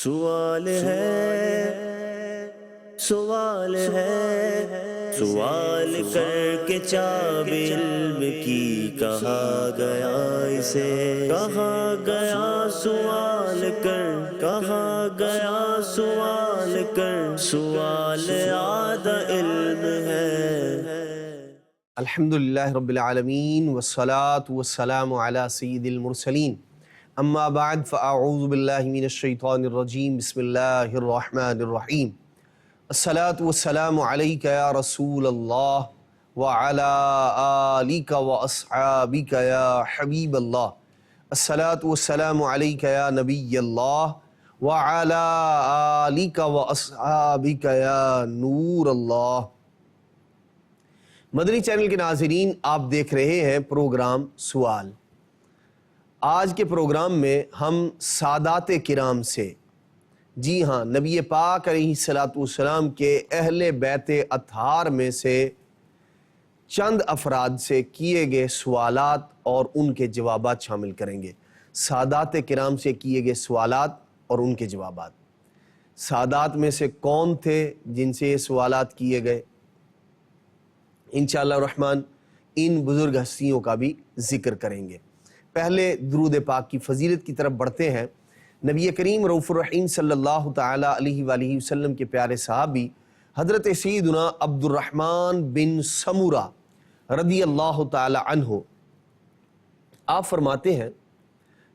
سوال ہے، سوال ہے، سوال کر کے چاب علم کی کہا گیا اسے، کہا گیا سوال کر، کہا گیا سوال کر، سوال آدھا علم ہے۔ الحمدللہ رب العالمین والصلاة والسلام علی سید المرسلین، اما بعد فاعوذ باللہ من الشیطان الرجیم، بسم اللہ الرحمن الرحیم۔ الصلاة والسلام علیک یا رسول اللہ وعلی آلک واصحابک یا حبیب اللہ۔ الصلاة والسلام علیک یا نبی اللہ وعلی آلک واصحابک یا نور اللہ۔ مدنی چینل کے ناظرین، آپ دیکھ رہے ہیں پروگرام سوال۔ آج کے پروگرام میں ہم سادات کرام سے، جی ہاں، نبی پاک علیہ الصلوۃ والسلام کے اہل بیت اطہار میں سے چند افراد سے کیے گئے سوالات اور ان کے جوابات شامل کریں گے۔ سادات کرام سے کیے گئے سوالات اور ان کے جوابات۔ سادات میں سے کون تھے جن سے یہ سوالات کیے گئے؟ انشاءاللہ الرحمن ان بزرگ ہستیوں کا بھی ذکر کریں گے۔ پہلے درود پاک کی فضیلت کی طرف بڑھتے ہیں۔ نبی کریم رؤوف الرحیم صلی اللہ تعالی علیہ وآلہ وسلم کے پیارے صحابی حضرت سیدنا عبد الرحمن بن سمورہ رضی اللہ تعالی عنہ، آپ فرماتے ہیں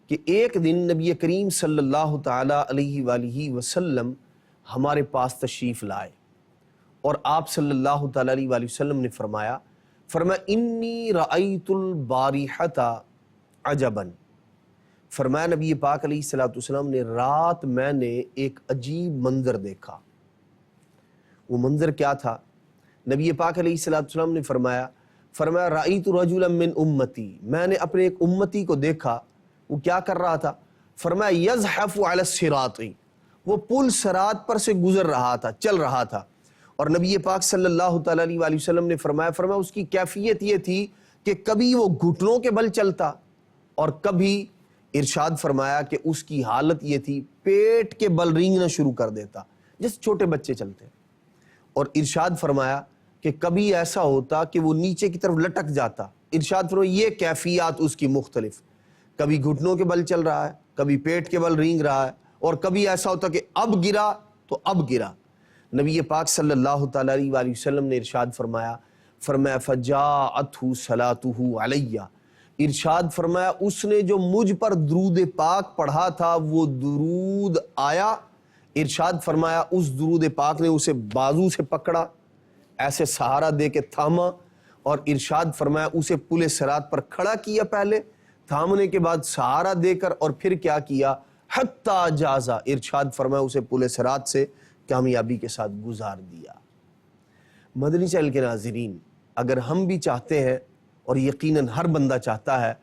کہ ایک دن نبی کریم صلی اللہ تعالی علیہ وآلہ وسلم ہمارے پاس تشریف لائے اور آپ صلی اللہ تعالی علیہ وآلہ وسلم نے فرمایا انی رأیت البارحۃ عجباً۔ فرمایا نبی پاک علیہ الصلوۃ والسلام نے رات میں نے ایک عجیب منظر دیکھا۔ وہ منظر کیا تھا؟ نبی پاک علیہ الصلوۃ والسلام نے فرمایا رأیت رجلا من امتی، میں نے اپنے ایک امتی کو دیکھا، وہ کیا کر رہا تھا؟ فرمایا یزحف علی الصراط، وہ پل صراط پر سے گزر رہا تھا، چل رہا تھا۔ اور نبی پاک صلی اللہ تعالی علیہ وآلہ وسلم نے فرمایا اس کی کیفیت یہ تھی کہ کبھی وہ گھٹنوں کے بل چلتا اور کبھی ارشاد فرمایا کہ اس کی حالت یہ تھی پیٹ کے بل رینگنا شروع کر دیتا جیسے چھوٹے بچے چلتے، اور ارشاد فرمایا کہ کبھی ایسا ہوتا کہ وہ نیچے کی طرف لٹک جاتا۔ ارشاد فرمایا یہ کیفیات اس کی مختلف، کبھی گھٹنوں کے بل چل رہا ہے، کبھی پیٹ کے بل رینگ رہا ہے، اور کبھی ایسا ہوتا کہ اب گرا تو اب گرا۔ نبی پاک صلی اللہ تعالی علیہ وآلہ وسلم نے ارشاد فرمایا فجاءتہ صلاتہ علیہ، ارشاد فرمایا اس نے جو مجھ پر درود پاک پڑھا تھا وہ درود آیا۔ ارشاد فرمایا اس درود پاک نے اسے بازو سے پکڑا، ایسے سہارا دے کے تھاما، اور ارشاد فرمایا اسے پل صراط پر کھڑا کیا، پہلے تھامنے کے بعد سہارا دے کر، اور پھر کیا کیا؟ حتی جازا، ارشاد فرمایا اسے پل صراط سے کامیابی کے ساتھ گزار دیا۔ مدنی چینل کے ناظرین، اگر ہم بھی چاہتے ہیں، اور یقیناً ہر بندہ چاہتا ہے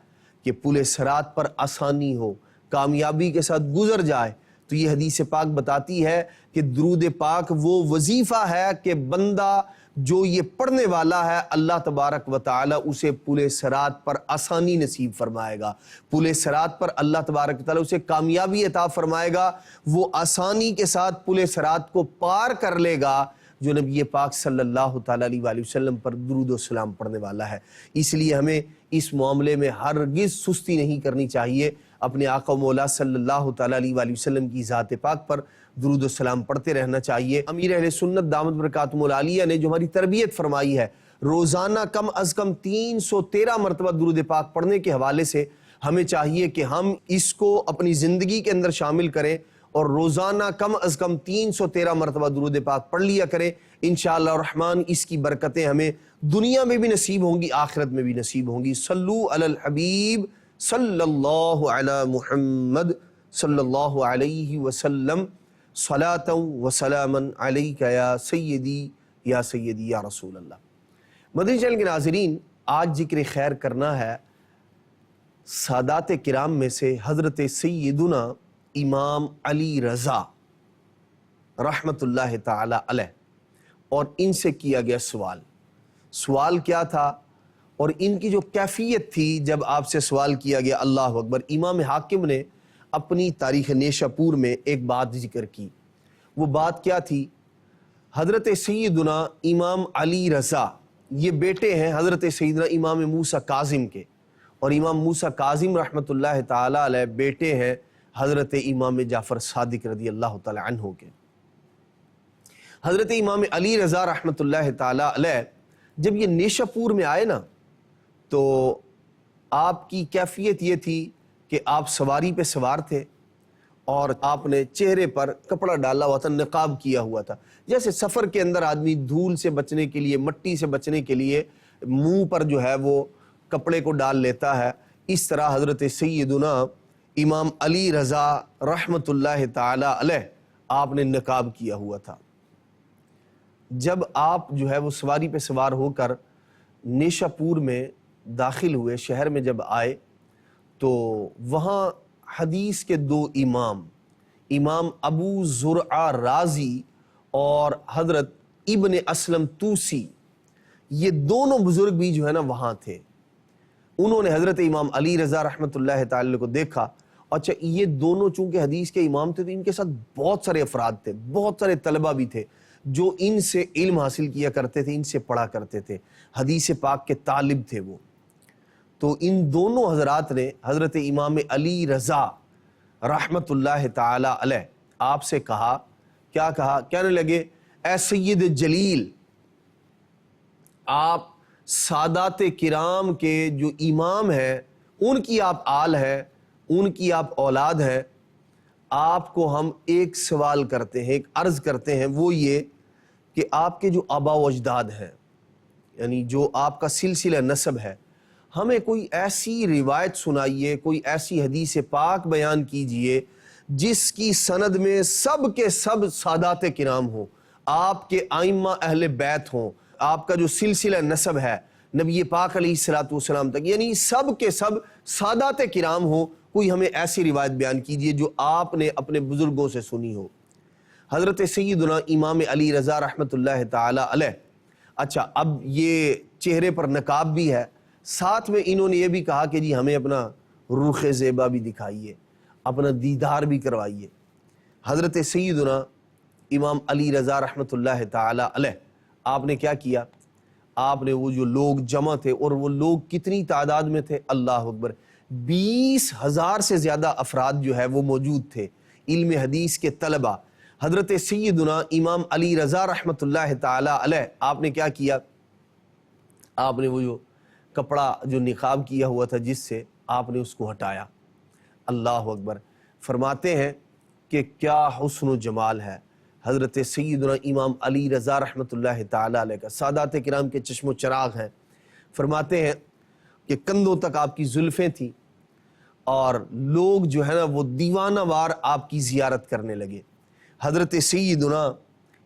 کہ پل صراط پر آسانی ہو، کامیابی کے ساتھ گزر جائے، تو یہ حدیث پاک بتاتی ہے کہ درود پاک وہ وظیفہ ہے کہ بندہ جو یہ پڑھنے والا ہے اللہ تبارک و تعالی اسے پل صراط پر آسانی نصیب فرمائے گا، پل صراط پر اللہ تبارک و تعالی اسے کامیابی عطا فرمائے گا، وہ آسانی کے ساتھ پل صراط کو پار کر لے گا جو نبی پاک صلی اللہ تعالی علیہ وآلہ وسلم پر درود و سلام پڑھنے والا ہے۔ اس لیے ہمیں اس معاملے میں ہرگز سستی نہیں کرنی چاہیے، اپنے آقا و مولا صلی اللہ تعالی علیہ وآلہ وسلم کی ذات پاک پر درود و سلام پڑھتے رہنا چاہیے۔ امیر اہل سنت دامت برکاتہم العالیہ نے جو ہماری تربیت فرمائی ہے، روزانہ کم از کم 313 مرتبہ درود پاک پڑھنے کے حوالے سے ہمیں چاہیے کہ ہم اس کو اپنی زندگی کے اندر شامل کریں اور روزانہ کم از کم 313 مرتبہ درود پاک پڑھ لیا کریں۔ انشاءاللہ الرحمن اس کی برکتیں ہمیں دنیا میں بھی نصیب ہوں گی، آخرت میں بھی نصیب ہوں گی۔ صلو علی الحبیب صلی اللہ علی محمد صلی اللہ علیہ وسلم، صلاۃ و سلاما علیک یا سیدی یا سیدی یا رسول اللہ۔ مدنی چینل کے ناظرین، آج ذکر خیر کرنا ہے سادات کرام میں سے حضرت سیدنا امام علی رضا رحمت اللہ تعالی علیہ، اور ان سے کیا گیا سوال کیا تھا اور ان کی جو کیفیت تھی جب آپ سے سوال کیا گیا۔ اللہ اکبر۔ امام حاکم نے اپنی تاریخ نیشہ پور میں ایک بات ذکر کی۔ وہ بات کیا تھی؟ حضرت سیدنا امام علی رضا، یہ بیٹے ہیں حضرت سیدنا امام موسیٰ کاظم کے، اور امام موسیٰ کاظم رحمۃ اللہ تعالی علیہ بیٹے ہیں حضرت امام جعفر صادق رضی اللہ تعالی عنہ کے۔ حضرت امام علی رضا رحمۃ اللہ تعالی علیہ جب یہ نیشہ پور میں آئے نا، تو آپ کی کیفیت یہ تھی کہ آپ سواری پہ سوار تھے اور آپ نے چہرے پر کپڑا ڈالا ہوا تھا، نقاب کیا ہوا تھا۔ جیسے سفر کے اندر آدمی دھول سے بچنے کے لیے، مٹی سے بچنے کے لیے منہ پر جو ہے وہ کپڑے کو ڈال لیتا ہے، اس طرح حضرت سیدنا امام علی رضا رحمۃ اللہ تعالی علیہ آپ نے نقاب کیا ہوا تھا۔ جب آپ جو ہے وہ سواری پہ سوار ہو کر نیشہ پور میں داخل ہوئے، شہر میں جب آئے، تو وہاں حدیث کے دو امام ابو زرعہ رازی اور حضرت ابن اسلم توسی، یہ دونوں بزرگ بھی جو ہے نا وہاں تھے۔ انہوں نے حضرت امام علی رضا رحمۃ اللہ تعالی کو دیکھا۔ اچھا، یہ دونوں چونکہ حدیث کے امام تھے تو ان کے ساتھ بہت سارے افراد تھے، بہت سارے طلبہ بھی تھے جو ان سے علم حاصل کیا کرتے تھے، ان سے پڑھا کرتے تھے، حدیث پاک کے طالب تھے وہ۔ تو ان دونوں حضرات نے حضرت امام علی رضا رحمۃ اللہ تعالی علیہ آپ سے کہا، کیا کہا؟ کہنے لگے، اے سید جلیل، آپ سادات کرام کے جو امام ہیں، ان کی آپ آل ہیں، ان کی آپ اولاد ہیں، آپ کو ہم ایک سوال کرتے ہیں، ایک عرض کرتے ہیں، وہ یہ کہ آپ کے جو آبا و اجداد ہیں، یعنی جو آپ کا سلسلہ نسب ہے، ہمیں کوئی ایسی روایت سنائیے، کوئی ایسی حدیث پاک بیان کیجئے جس کی سند میں سب کے سب سادات کرام ہوں، آپ کے ائمہ اہل بیت ہوں، آپ کا جو سلسلہ نسب ہے نبی پاک علیہ الصلوۃ والسلام تک، یعنی سب کے سب سادات کرام ہوں، کوئی ہمیں ایسی روایت بیان کیجئے جو آپ نے اپنے بزرگوں سے سنی ہو۔ حضرت سیدنا امام علی رضا رحمۃ اللہ تعالی علیہ، اچھا اب یہ چہرے پر نقاب بھی ہے، ساتھ میں انہوں نے یہ بھی کہا کہ جی ہمیں اپنا رخ زیبا بھی دکھائیے، اپنا دیدار بھی کروائیے۔ حضرت سیدنا امام علی رضا رحمۃ اللہ تعالی علیہ آپ نے کیا کیا؟ آپ نے وہ جو لوگ جمع تھے، اور وہ لوگ کتنی تعداد میں تھے؟ اللہ اکبر، 20,000 سے زیادہ افراد جو ہے وہ موجود تھے، علم حدیث کے طلبہ۔ حضرت سیدنا امام علی رضا رحمۃ اللہ تعالی علیہ آپ نے کیا کیا؟ آپ نے وہ جو کپڑا جو نقاب کیا ہوا تھا جس سے، آپ نے اس کو ہٹایا۔ اللہ اکبر، فرماتے ہیں کہ کیا حسن و جمال ہے حضرت سیدنا امام علی رضا رحمۃ اللہ تعالی علیہ کا، سادات کرام کے چشم و چراغ ہیں۔ فرماتے ہیں کہ کندھوں تک آپ کی زلفیں تھیں، اور لوگ جو ہے نا وہ دیوانہ وار آپ کی زیارت کرنے لگے۔ حضرت سیدنا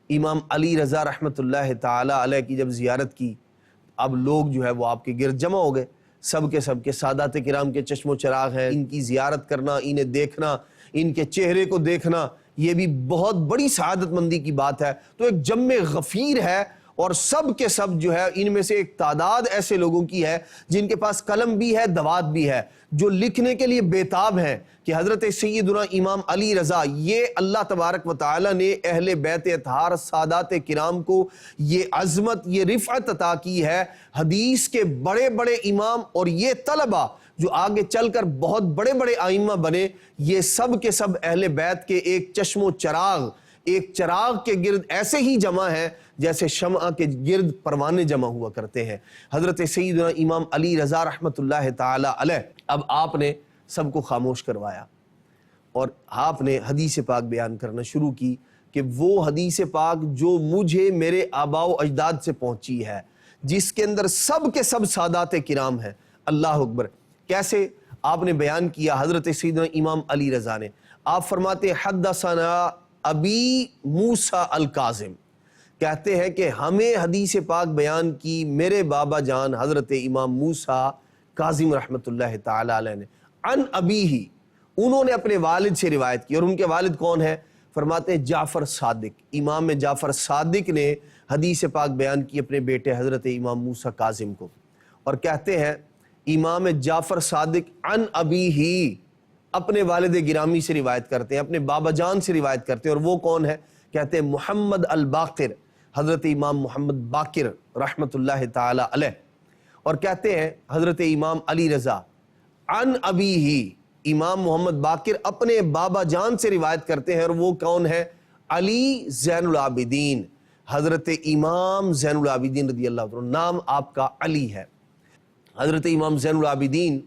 امام علی رضا رحمۃ اللہ تعالی علیہ کی جب زیارت کی، اب لوگ جو ہے وہ آپ کے گرد جمع ہو گئے، سب کے سادات کرام کے چشم و چراغ ہیں، ان کی زیارت کرنا، انہیں دیکھنا، ان کے چہرے کو دیکھنا، یہ بھی بہت بڑی سعادت مندی کی بات ہے۔ تو ایک جمع غفیر ہے، اور سب کے سب جو ہے ان میں سے ایک تعداد ایسے لوگوں کی ہے جن کے پاس قلم بھی ہے، دوات بھی ہے، جو لکھنے کے لیے بےتاب ہیں کہ حضرت سیدنا امام علی رضا، یہ اللہ تبارک و تعالی نے اہل بیت اطہار سادات کرام کو یہ عظمت، یہ رفعت عطا کی ہے۔ حدیث کے بڑے بڑے امام اور یہ طلبہ جو آگے چل کر بہت بڑے بڑے ائمہ بنے، یہ سب کے سب اہل بیت کے ایک چشم و چراغ، ایک چراغ کے گرد ایسے ہی جمع ہیں جیسے شمع کے گرد پروانے جمع ہوا کرتے ہیں۔ حضرت سیدنا امام علی رضا رحمۃ اللہ تعالی علیہ، اب آپ نے سب کو خاموش کروایا اور آپ نے حدیث پاک بیان کرنا شروع کی کہ وہ حدیث پاک جو مجھے میرے آباء و اجداد سے پہنچی ہے، جس کے اندر سب کے سب سادات کرام ہیں۔ اللہ اکبر، کیسے آپ نے بیان کیا حضرت سیدنا امام علی رضا نے؟ آپ فرماتے حدثنا ابی موسیٰ الکاظم، کہتے ہیں کہ ہمیں حدیث پاک بیان کی میرے بابا جان حضرت امام موسیٰ کاظم رحمۃ اللہ تعالی علیہ نے، عن ابیہ، انہوں نے اپنے والد سے روایت کی، اور ان کے والد کون ہیں؟ فرماتے ہیں جعفر صادق، امام جعفر صادق نے حدیث پاک بیان کی اپنے بیٹے حضرت امام موسیٰ کاظم کو، اور کہتے ہیں امام جعفر صادق عن ابیہ، اپنے والد گرامی سے روایت کرتے ہیں، اپنے بابا جان سے روایت کرتے ہیں، اور وہ کون ہے؟ کہتے ہیں محمد الباقر، حضرت امام محمد باقر رحمۃ اللہ تعالی علیہ، اور کہتے ہیں حضرت امام علی رضا عن ابیہ، امام محمد باقر اپنے بابا جان سے روایت کرتے ہیں، اور وہ کون ہے؟ علی زین العابدین، حضرت امام زین العابدین رضی اللہ عنہ، نام آپ کا علی ہے۔ حضرت امام زین العابدین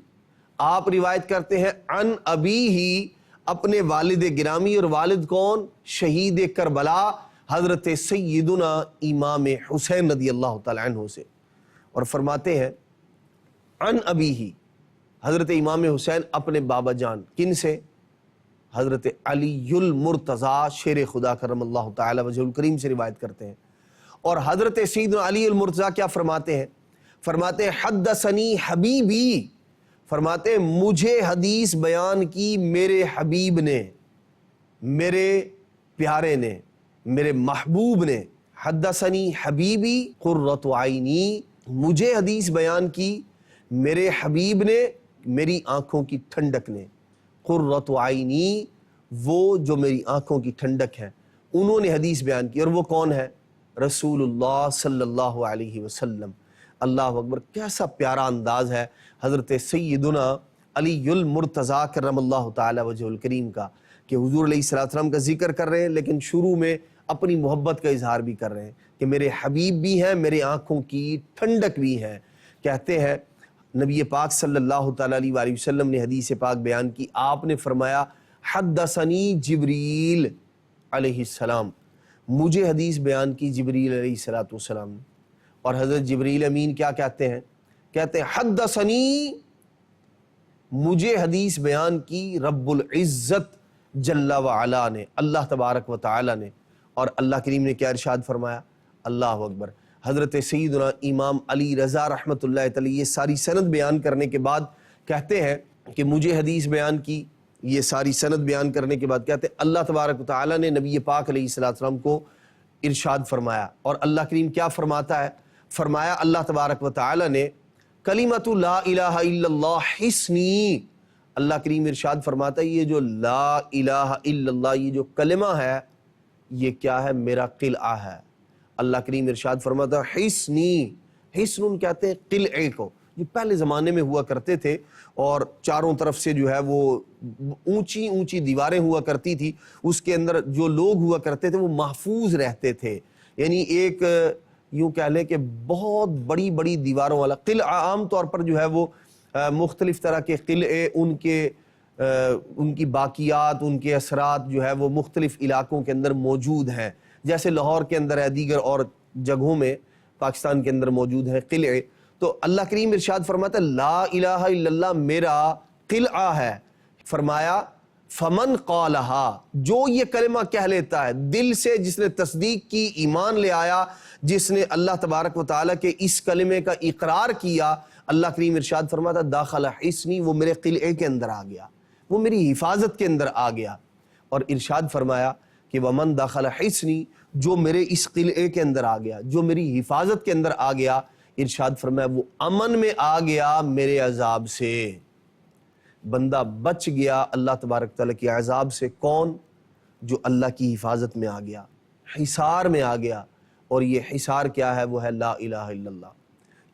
آپ روایت کرتے ہیں عن ابیہ، اپنے والد گرامی، اور والد کون؟ شہید کربلا حضرت سیدنا امام حسین رضی اللہ تعالی عنہ سے، اور فرماتے ہیں عن ابیہ، حضرت امام حسین اپنے بابا جان، کن سے؟ حضرت علی المرتضیٰ شیر خدا کرم اللہ تعالی وجہ الکریم سے روایت کرتے ہیں۔ اور حضرت سیدنا علی المرتضیٰ کیا فرماتے ہیں؟ فرماتے ہیں حدثنی حبیبی، فرماتے ہیں مجھے حدیث بیان کی میرے حبیب نے، میرے پیارے نے، میرے محبوب نے۔ حدثنی حبیبی قرۃ عینی، مجھے حدیث بیان کی میرے حبیب نے، میری آنکھوں کی ٹھنڈک نے۔ قرۃ عینی، وہ جو میری آنکھوں کی ٹھنڈک ہے، انہوں نے حدیث بیان کی، اور وہ کون ہے؟ رسول اللہ صلی اللہ علیہ وسلم۔ اللہ اکبر، کیسا پیارا انداز ہے حضرت سیدنا علی المرتضیٰ کرم اللہ تعالی وجہ الکریم کا، کہ حضور علیہ السلام کا ذکر کر رہے ہیں، لیکن شروع میں اپنی محبت کا اظہار بھی کر رہے ہیں کہ میرے حبیب بھی ہیں، میرے آنکھوں کی ٹھنڈک بھی ہیں۔ کہتے ہیں نبی پاک صلی اللہ تعالی علیہ وآلہ وسلم نے حدیث پاک بیان کی، آپ نے فرمایا حدثنی جبریل علیہ السلام، مجھے حدیث بیان کی جبریل علیہ السلام نے۔ اور حضرت جبریل امین کیا کہتے ہیں؟ کہتے ہیں حدثنی، مجھے حدیث بیان کی رب العزت جل وعلا نے، اللہ تبارک و تعالی نے۔ اور اللہ کریم نے کیا ارشاد فرمایا؟ اللہ اکبر، حضرت سیدنا امام علی رضا رحمۃ اللہ تعالی یہ ساری سند بیان کرنے کے بعد کہتے ہیں کہ مجھے حدیث بیان کی، یہ ساری سند بیان کرنے کے بعد کہتے ہیں اللہ تبارک و تعالی نے نبی پاک علیہ السلام کو ارشاد فرمایا۔ اور اللہ کریم کیا فرماتا ہے؟ فرمایا اللہ تبارک و تعالی نے کلمۃ لا الہ الا اللہ حصنی، اللہ کریم ارشاد فرماتا ہے یہ جو لا الہ الا اللہ، یہ جو کلمہ ہے، یہ کیا ہے؟ میرا قلعہ ہے۔ اللہ کریم ارشاد فرماتا ہے حصنی، حصن کہتے ہیں قلعے کو، جو پہلے زمانے میں ہوا کرتے تھے، اور چاروں طرف سے جو ہے وہ اونچی اونچی دیواریں ہوا کرتی تھی، اس کے اندر جو لوگ ہوا کرتے تھے وہ محفوظ رہتے تھے، یعنی ایک یوں کہہ لیں کہ بہت بڑی بڑی دیواروں والا قلعہ۔ عام طور پر جو ہے وہ مختلف طرح کے قلعے، ان کی باقیات، ان کے اثرات جو ہے وہ مختلف علاقوں کے اندر موجود ہیں، جیسے لاہور کے اندر ہے، دیگر اور جگہوں میں پاکستان کے اندر موجود ہیں قلعے۔ تو اللہ کریم ارشاد فرماتا ہے لا الہ الا اللہ میرا قلعہ ہے۔ فرمایا فمن قالہا، جو یہ کلمہ کہہ لیتا ہے دل سے، جس نے تصدیق کی، ایمان لے آیا، جس نے اللہ تبارک و تعالیٰ کے اس کلمے کا اقرار کیا، اللہ کریم ارشاد فرماتا داخل حصنی، وہ میرے قلعے کے اندر آ گیا، وہ میری حفاظت کے اندر آ گیا۔ اور ارشاد فرمایا کہ ومن داخل حصنی، جو میرے اس قلعے کے اندر آ گیا، جو میری حفاظت کے اندر آ گیا، ارشاد فرمایا وہ امن میں آ گیا میرے عذاب سے، بندہ بچ گیا اللہ تبارک تعالیٰ کے عذاب سے۔ کون؟ جو اللہ کی حفاظت میں آ گیا، حصار میں آ گیا۔ اور یہ حصار کیا ہے؟ وہ ہے لا الہ الا اللہ،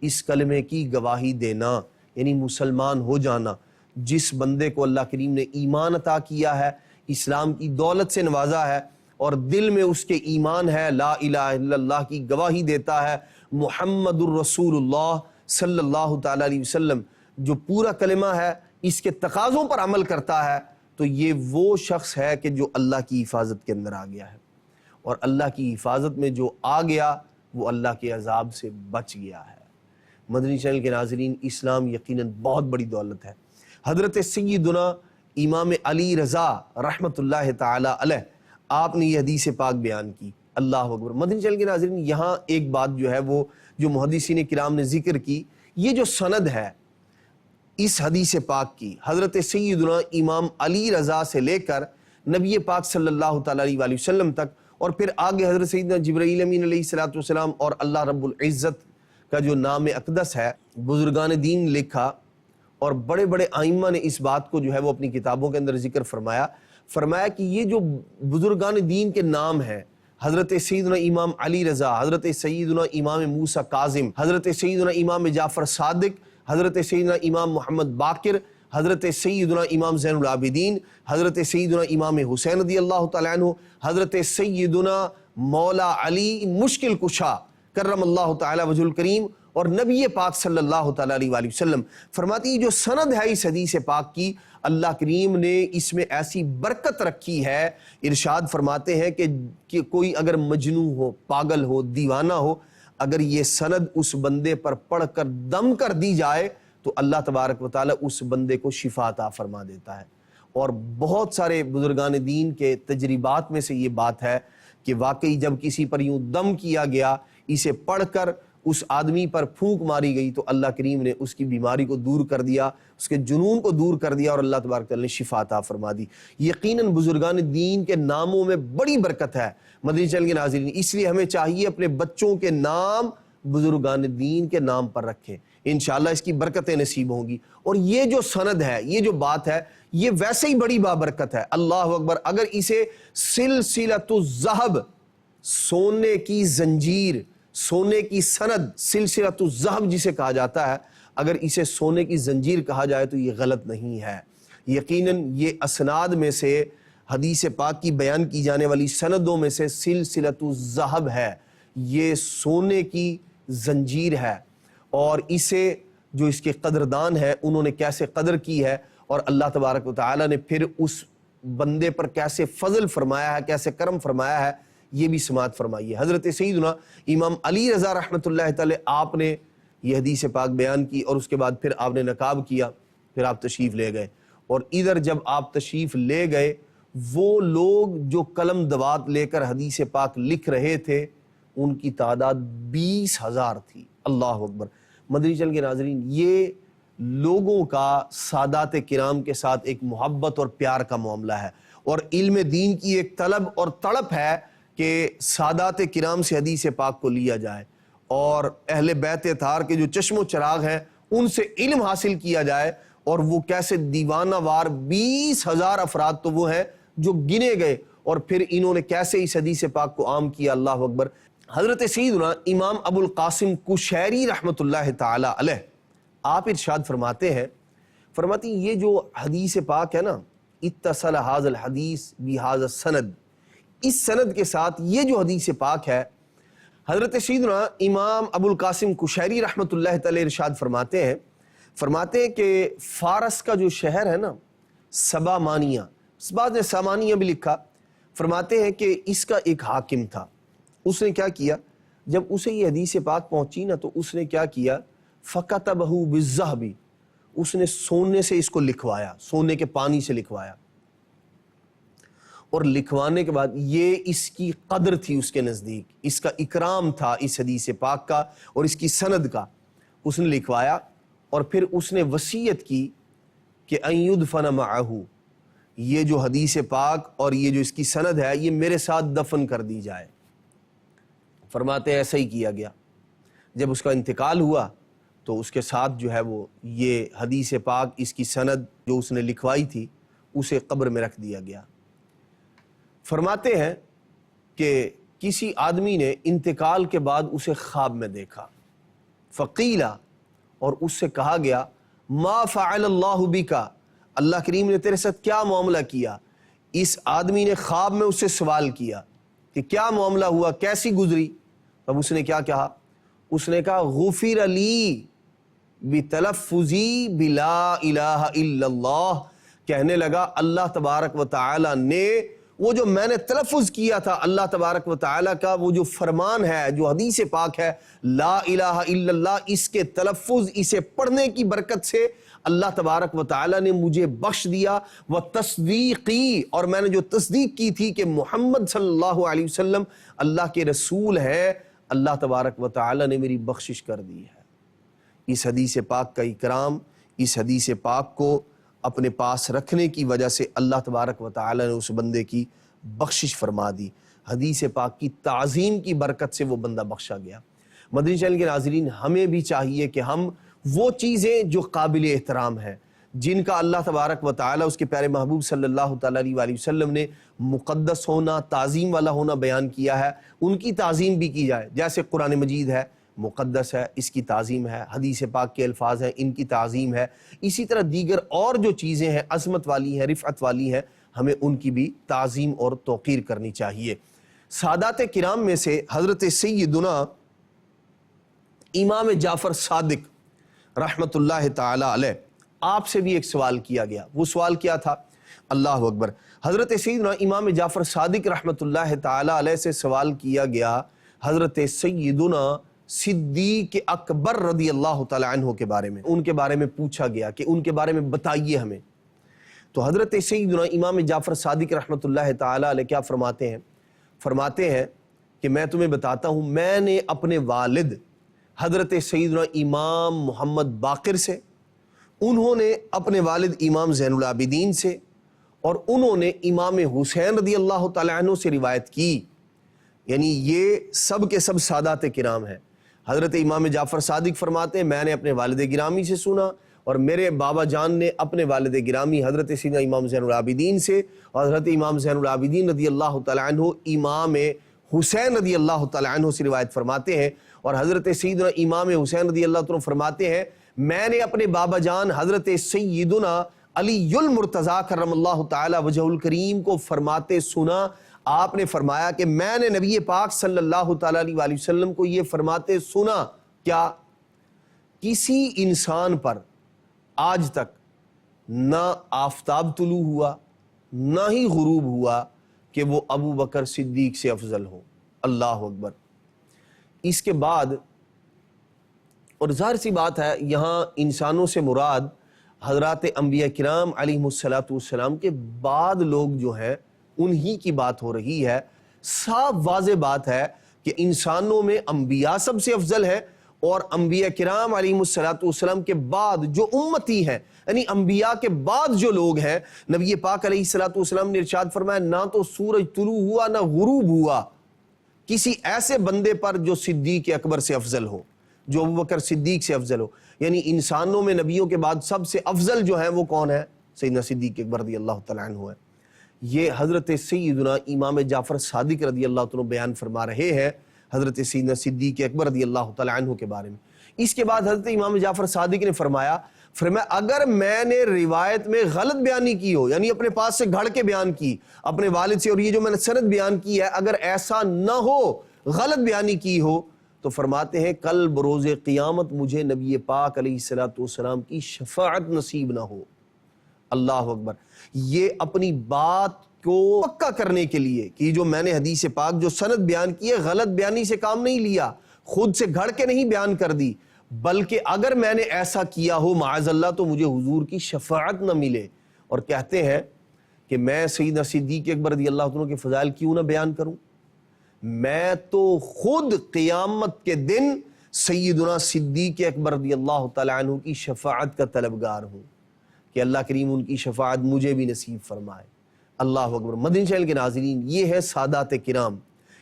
اس کلمے کی گواہی دینا، یعنی مسلمان ہو جانا۔ جس بندے کو اللہ کریم نے ایمان عطا کیا ہے، اسلام کی دولت سے نوازا ہے، اور دل میں اس کے ایمان ہے، لا الہ الا اللہ کی گواہی دیتا ہے، محمد الرسول اللہ صلی اللہ تعالی علیہ وسلم، جو پورا کلمہ ہے اس کے تقاضوں پر عمل کرتا ہے، تو یہ وہ شخص ہے کہ جو اللہ کی حفاظت کے اندر آ گیا ہے۔ اور اللہ کی حفاظت میں جو آ گیا وہ اللہ کے عذاب سے بچ گیا ہے۔ مدنی چینل کے ناظرین، اسلام یقیناً بہت بڑی دولت ہے۔ حضرت سیدنا امام علی رضا رحمۃ اللہ تعالی علیہ، آپ نے یہ حدیث پاک بیان کی۔ اللہ اکبر۔ مدنی چینل کے ناظرین، یہاں ایک بات جو ہے وہ جو محدثین کرام نے ذکر کی، یہ جو سند ہے اس حدیث پاک کی، حضرت سیدنا امام علی رضا سے لے کر نبی پاک صلی اللہ تعالی علیہ وآلہ وسلم تک، اور پھر آگے حضرت سیدنا جبرائیل امین علیہ السلام اور اللہ رب العزت کا جو نام اقدس ہے، بزرگان دین لکھا، اور بڑے بڑے آئمہ نے اس بات کو جو ہے وہ اپنی کتابوں کے اندر ذکر فرمایا کہ یہ جو بزرگان دین کے نام ہیں، حضرت سیدنا امام علی رضا، حضرت سیدنا امام موسیٰ کاظم، حضرت سیدنا امام جعفر صادق، حضرت سیدنا امام محمد باقر، حضرت سیدنا امام زین العابدین، حضرت سیدنا امام حسین رضی اللہ تعالیٰ عنہ، حضرت سیدنا مولا علی مشکل کشا کرم اللہ تعالیٰ وجہ الکریم، اور نبی پاک صلی اللہ تعالیٰ علیہ وآلہ وسلم، فرماتی ہے جو سند ہے اس حدیث پاک کی، اللہ کریم نے اس میں ایسی برکت رکھی ہے، ارشاد فرماتے ہیں کہ کوئی اگر مجنون ہو، پاگل ہو، دیوانہ ہو، اگر یہ سند اس بندے پر پڑھ کر دم کر دی جائے تو اللہ تبارک و تعالیٰ اس بندے کو شفا عطا فرما دیتا ہے۔ اور بہت سارے بزرگان دین کے تجربات میں سے یہ بات ہے کہ واقعی جب کسی پر یوں دم کیا گیا، اسے پڑھ کر اس آدمی پر پھونک ماری گئی تو اللہ کریم نے اس کی بیماری کو دور کر دیا، اس کے جنون کو دور کر دیا، اور اللہ تبارک و تعالیٰ نے شفا عطا فرما دی۔ یقیناً بزرگان دین کے ناموں میں بڑی برکت ہے مدنی چینل کے ناظرین، اس لیے ہمیں چاہیے اپنے بچوں کے نام بزرگان دین کے نام پر رکھیں، انشاءاللہ اس کی برکتیں نصیب ہوں گی۔ اور یہ جو سند ہے، یہ جو بات ہے، یہ ویسے ہی بڑی بابرکت ہے، اللہ اکبر۔ اگر اسے سلسلۃ الذہب، سونے کی زنجیر، سونے کی سند، سلسلۃ الذہب جسے کہا جاتا ہے، اگر اسے سونے کی زنجیر کہا جائے تو یہ غلط نہیں ہے۔ یقیناً یہ اسناد میں سے، حدیث پاک کی بیان کی جانے والی سندوں میں سے سلسلۃ الذہب ہے، یہ سونے کی زنجیر ہے، اور اسے جو اس کے قدردان ہے انہوں نے کیسے قدر کی ہے، اور اللہ تبارک و تعالیٰ نے پھر اس بندے پر کیسے فضل فرمایا ہے، کیسے کرم فرمایا ہے، یہ بھی سماعت فرمائیے۔ حضرت سیدنا امام علی رضا رحمۃ اللہ تعالی، آپ نے یہ حدیث پاک بیان کی، اور اس کے بعد پھر آپ نے نقاب کیا، پھر آپ تشریف لے گئے، اور ادھر جب آپ تشریف لے گئے، وہ لوگ جو قلم دوات لے کر حدیث پاک لکھ رہے تھے ان کی تعداد 20,000 تھی۔ اللہ اکبر۔ مدنی چینل کے ناظرین، یہ لوگوں کا سادات کرام کے ساتھ ایک محبت اور پیار کا معاملہ ہے، اور علم دین کی ایک طلب اور تڑپ ہے کہ سادات کرام سے حدیث پاک کو لیا جائے، اور اہل بیت اطہار کے جو چشم و چراغ ہیں ان سے علم حاصل کیا جائے۔ اور وہ کیسے دیوانہ وار 20,000 افراد تو وہ ہیں جو گنے گئے، اور پھر انہوں نے کیسے اس حدیث پاک کو عام کیا۔ اللہ اکبر۔ حضرت سیدنا امام ابو القاسم کشیری رحمۃ اللہ تعالی علیہ، آپ ارشاد فرماتے ہیں، فرماتی یہ جو حدیث پاک ہے نا، اتصل ھذا الحدیث بھذا السند، اس سند کے ساتھ یہ جو حدیث پاک ہے، حضرت سیدنا امام ابو القاسم کشیری رحمۃ اللہ تعالی ارشاد فرماتے ہیں کہ فارس کا جو شہر ہے نا، سبامانیہ، اس بات نے سامانیہ بھی لکھا، فرماتے ہیں کہ اس کا ایک حاکم تھا، اس نے کیا کیا، جب اسے یہ حدیث پاک پہنچی نا تو اس نے کیا کیا، فَكَتَبَهُ بِالذَّهْبِ، اس نے سونے سے اس کو لکھوایا، سونے کے پانی سے لکھوایا، اور لکھوانے کے بعد یہ اس کی قدر تھی اس کے نزدیک، اس کا اکرام تھا اس حدیث پاک کا اور اس کی سند کا، اس نے لکھوایا، اور پھر اس نے وصیت کی کہ اَن يُدْفَنَ مَعَهُ، یہ جو حدیث پاک اور یہ جو اس کی سند ہے یہ میرے ساتھ دفن کر دی جائے۔ فرماتے ہیں ایسا ہی کیا گیا، جب اس کا انتقال ہوا تو اس کے ساتھ جو ہے وہ یہ حدیث پاک، اس کی سند جو اس نے لکھوائی تھی، اسے قبر میں رکھ دیا گیا۔ فرماتے ہیں کہ کسی آدمی نے انتقال کے بعد اسے خواب میں دیکھا، فقیلا، اور اس سے کہا گیا، ما فعل اللہ بکا، اللہ کریم نے تیرے ساتھ کیا معاملہ کیا۔ اس آدمی نے خواب میں اس سے سوال کیا کہ کیا معاملہ ہوا، کیسی گزری؟ تب اس نے کیا کہا؟ اس نے کہا، غفر لی بتلفظی بلا الہ الا اللہ، کہنے لگا اللہ تبارک و تعالی نے وہ جو میں نے تلفظ کیا تھا، اللہ تبارک و تعالی کا وہ جو فرمان ہے، جو حدیث پاک ہے، لا الہ الا اللہ، اس کے تلفظ، اسے پڑھنے کی برکت سے اللہ تبارک و تعالی نے مجھے بخش دیا، وہ تصدیقی، اور میں نے جو تصدیق کی تھی کہ محمد صلی اللہ علیہ وسلم اللہ کے رسول ہے، اللہ تبارک و تعالی نے میری بخشش کر دی ہے۔ اس حدیث پاک کا اکرام، اس حدیث پاک کو اپنے پاس رکھنے کی وجہ سے اللہ تبارک و تعالی نے اس بندے کی بخشش فرما دی، حدیث پاک کی تعظیم کی برکت سے وہ بندہ بخشا گیا۔ مدنی چینل کے ناظرین، ہمیں بھی چاہیے کہ ہم وہ چیزیں جو قابل احترام ہیں، جن کا اللہ تبارک و تعالیٰ اس کے پیارے محبوب صلی اللہ تعالیٰ علیہ وسلم نے مقدس ہونا، تعظیم والا ہونا بیان کیا ہے، ان کی تعظیم بھی کی جائے۔ جیسے قرآن مجید ہے، مقدس ہے، اس کی تعظیم ہے، حدیث پاک کے الفاظ ہیں، ان کی تعظیم ہے۔ اسی طرح دیگر اور جو چیزیں ہیں عظمت والی ہیں، رفعت والی ہیں، ہمیں ان کی بھی تعظیم اور توقیر کرنی چاہیے۔ سادات کرام میں سے حضرت سیدنا امام جعفر صادق رحمۃ اللہ تعالی علیہ، آپ سے بھی ایک سوال کیا گیا۔ وہ سوال کیا تھا؟ اللہ اکبر۔ حضرت سیدنا امام جعفر صادق رحمۃ اللہ تعالی علیہ سے سوال کیا گیا حضرت سیدنا صدیق اکبر رضی اللہ تعالی عنہ کے بارے میں۔ ان کے بارے میں پوچھا گیا کہ ان کے بارے میں بتائیے ہمیں۔ تو حضرت سیدنا امام جعفر صادق رحمۃ اللہ تعالی علیہ کیا فرماتے ہیں؟ فرماتے ہیں کہ میں تمہیں بتاتا ہوں، میں نے اپنے والد حضرت سیدنا امام محمد باقر سے، انہوں نے اپنے والد امام زین العابدین سے، اور انہوں نے امام حسین رضی اللہ تعالیٰ عنہ سے روایت کی۔ یعنی یہ سب کے سب سادات کرام ہیں۔ حضرت امام جعفر صادق فرماتے ہیں میں نے اپنے والد گرامی سے سنا، اور میرے بابا جان نے اپنے والد گرامی حضرت سیدنا امام زین العابدین سے، اور حضرت امام زین العابدین رضی اللہ تعالیٰ عنہ امام حسین رضی اللہ تعالیٰ عنہ سے روایت فرماتے ہیں، اور حضرت سیدنا امام حسین رضی اللہ عنہ فرماتے ہیں میں نے اپنے بابا جان حضرت سیدنا علی المرتضیٰ کرم اللہ تعالی وجہ الکریم کو فرماتے سنا۔ آپ نے فرمایا کہ میں نے نبی پاک صلی اللہ تعالی علیہ وسلم کو یہ فرماتے سنا، کیا کسی انسان پر آج تک نہ آفتاب طلوع ہوا نہ ہی غروب ہوا کہ وہ ابو بکر صدیق سے افضل ہو۔ اللہ اکبر۔ اس کے بعد، اور ظاہر سی بات ہے یہاں انسانوں سے مراد حضرات انبیاء کرام علیہ السلام کے بعد لوگ جو ہیں انہی کی بات ہو رہی ہے۔ صاف واضح بات ہے کہ انسانوں میں انبیاء سب سے افضل ہے، اور انبیاء کرام علیہ السلام کے بعد جو امتی ہیں، یعنی انبیاء کے بعد جو لوگ ہیں، نبی پاک علیہ السلام نے ارشاد فرمایا نہ تو سورج طلوع ہوا نہ غروب ہوا کسی ایسے بندے پر جو صدیق اکبر سے افضل ہو، جو ابوبکر صدیق سے افضل ہو۔ یعنی انسانوں میں نبیوں کے بعد سب سے افضل جو ہیں وہ کون ہے؟ سیدنا صدیق اکبر رضی اللہ تعالیٰ عنہ ہے۔ یہ حضرت سیدنا امام جعفر صادق رضی اللہ عنہ بیان فرما رہے ہیں حضرت سیدنا صدیق اکبر رضی اللہ تعالیٰ عنہ کے بارے میں۔ اس کے بعد حضرت امام جعفر صادق نے فرمایا اگر میں نے روایت میں غلط بیانی کی ہو، یعنی اپنے پاس سے گھڑ کے بیان کی اپنے والد سے، اور یہ جو میں نے سند بیان کی ہے اگر ایسا نہ ہو، غلط بیانی کی ہو، تو فرماتے ہیں کل بروز قیامت مجھے نبی پاک علیہ السلام کی شفاعت نصیب نہ ہو۔ اللہ اکبر۔ یہ اپنی بات کو پکا کرنے کے لیے کہ جو میں نے حدیث پاک جو سند بیان کی ہے غلط بیانی سے کام نہیں لیا، خود سے گھڑ کے نہیں بیان کر دی، بلکہ اگر میں نے ایسا کیا ہو معاذ اللہ تو مجھے حضور کی شفاعت نہ ملے۔ اور کہتے ہیں کہ میں سیدنا صدیق اکبر رضی اللہ عنہ کے فضائل کیوں نہ بیان کروں؟ میں تو خود قیامت کے دن سیدنا صدیق اکبر رضی اللہ تعالیٰ عنہ کی شفاعت کا طلبگار ہوں کہ اللہ کریم ان کی شفاعت مجھے بھی نصیب فرمائے۔ اللہ اکبر۔ مدنی چینل کے ناظرین، یہ ہے سادات کرام،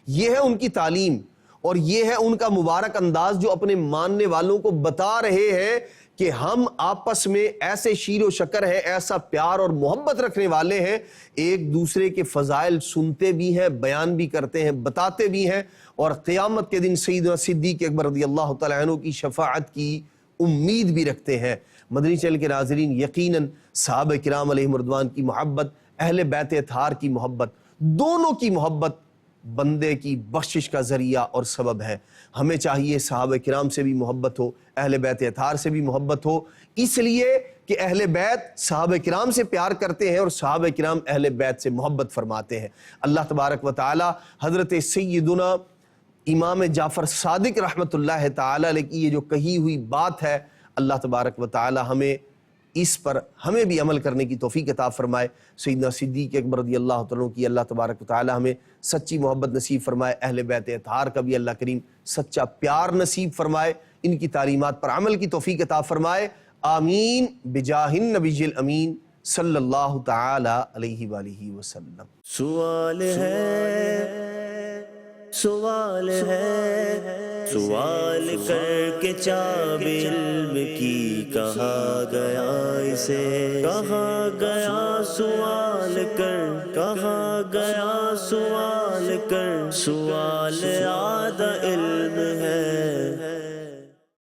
یہ ہے ان کی تعلیم، اور یہ ہے ان کا مبارک انداز جو اپنے ماننے والوں کو بتا رہے ہیں کہ ہم آپس میں ایسے شیر و شکر ہیں، ایسا پیار اور محبت رکھنے والے ہیں، ایک دوسرے کے فضائل سنتے بھی ہیں، بیان بھی کرتے ہیں، بتاتے بھی ہیں، اور قیامت کے دن سیدنا صدیق اکبر رضی اللہ تعالیٰ عنہ کی شفاعت کی امید بھی رکھتے ہیں۔ مدنی چینل کے ناظرین، یقیناً صحابہ کرام علیہم رضوان کی محبت، اہل بیت اطہار کی محبت، دونوں کی محبت بندے کی بخشش کا ذریعہ اور سبب ہے۔ ہمیں چاہیے صحابہ کرام سے بھی محبت ہو، اہل بیت اطہار سے بھی محبت ہو، اس لیے کہ اہل بیت صحابہ کرام سے پیار کرتے ہیں اور صحابہ کرام اہل بیت سے محبت فرماتے ہیں۔ اللہ تبارک و تعالی حضرت سیدنا امام جعفر صادق رحمۃ اللہ تعالی علیہ کی یہ جو کہی ہوئی بات ہے، اللہ تبارک و تعالی ہمیں اس پر ہمیں بھی عمل کرنے کی توفیق عطا فرمائے۔ سیدنا صدیق اکبر رضی اللہ تعالیٰ کی اللہ تبارک و تعالی ہمیں سچی محبت نصیب فرمائے، اہل بیت اطہار کا بھی اللہ کریم سچا پیار نصیب فرمائے، ان کی تعلیمات پر عمل کی توفیق عطا فرمائے۔ آمین بجاہ النبی الامین صلی اللہ تعالی علیہ وآلہ وسلم۔ سوال ہے سوال کر کے چابِ علم کی کہا گیا اسے، کہا گیا سوال کر، کہا گیا سوال کر، سوال آدھا علم